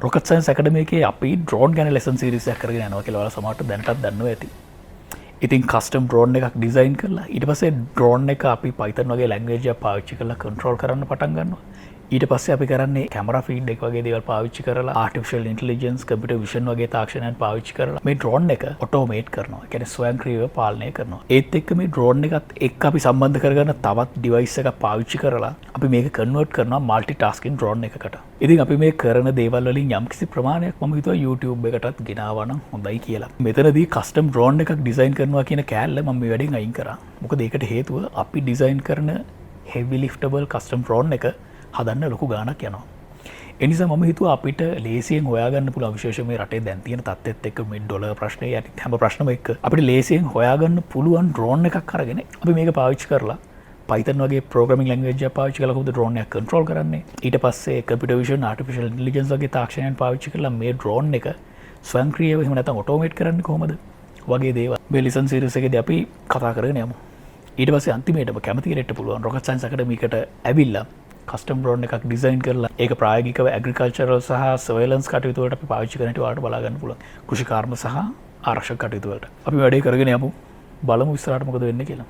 Rocket science ඇකඩමි එකේ අපි drone ගැන ලෙසන් සීරීස් එකක් කරගෙන යනවා කියලා ඔයාලා සමහරට දැනටත් දන්නවා ඇති. ඉතින් කස්ටම් ඩ්‍රෝන් එකක් ඩිසයින් කරලා ඊට පස්සේ ඩ්‍රෝන් එක අපි Python වගේ ලැන්ග්වේජ් එකක් පාවිච්චි කරලා කන්ට්‍රෝල් කරන්න පටන් ගන්නවා. ඊට පස්සේ අපි කරන්නේ කැමරා ෆීඩ් එක වගේ දේවල් පාවිච්චි කරලා ආටිෆිෂල් ඉන්ටෙලිජන්ස් කම්පියුටර් විෂන් වගේ තාක්ෂණයන් පාවිච්චි කරලා මේ ඩ්‍රෝන් එක ඔටෝමේට් කරනවා. ඒ කියන්නේ ස්වයංක්‍රීයව පාලනය කරනවා. ඒත් එක්ක මේ ඩ්‍රෝන් එකත් එක්ක අපි සම්බන්ධ කරගන්න තවත් ඩිවයිස් එකක් පාවිච්චි කරලා අපි මේක කන්වර්ට් කරනවා মালටි ටාස්කින් ඩ්‍රෝන් එකකට. ඉතින් අපි මේ කරන දේවල් වලින් යම්කිසි ප්‍රමාණයක් මම හිතුවා YouTube එකටත් ගෙනාවා නම් හොඳයි කියලා. මෙතනදී කස්ටම් ඩ්‍රෝන් එකක් ඩිසයින් කරනවා කියන කෑල්ල මම මේ වැඩෙන් අයින් කරා. මොකද ඒකට හේතුව අපි ඩිසයින් කරන heavy liftable custom drone එක හදන්න ලොකු ගාණක් යනවා. ඒ නිසා මම හිතුවා අපිට ලේසියෙන් හොයාගන්න පුළුවන් විශේෂයෙන් මේ රටේ දැන් තියෙන තත්ත්වෙත් එක්ක මේ ඩොලර් ප්‍රශ්නේ යටි හැම ප්‍රශ්නම එක්ක අපිට ලේසියෙන් හොයාගන්න පුළුවන් drone එකක් අරගෙන අපි මේක පාවිච්චි කරලා Python වගේ programming language එකක් පාවිච්චි කරලා කොහොමද drone එක control කරන්නේ ඊට පස්සේ computer vision artificial intelligence වගේ තාක්ෂණයන් පාවිච්චි කරලා මේ drone එක ස්වයංක්‍රීයව එහෙම නැත්නම් automate කරන්නේ කොහොමද වගේ දේවල් මේ lesson series එකේදී අපි කතා කරගෙන යමු. ඊට පස්සේ අන්තිමේටම කැමති කෙනෙක්ට පුළුවන් rocket science academy එකට ඇවිල්ලා කස්ටම් ඩ්‍රෝන් එකක් ඩිසයින් කරලා ඒක ප්‍රායෝගිකව ඇග්‍රිකල්චරල් සහ සර්වේලන්ස් කටයුතු වලට අපි පාවිච්චි කරන හැටි ඔයාලට බලා ගන්න පුළුවන්. කෘෂි කර්ම සහ ආරක්ෂක කටයුතු වලට. අපි වැඩේ කරගෙන යමු. බලමු ඉස්සරහට මොකද වෙන්නේ කියලා.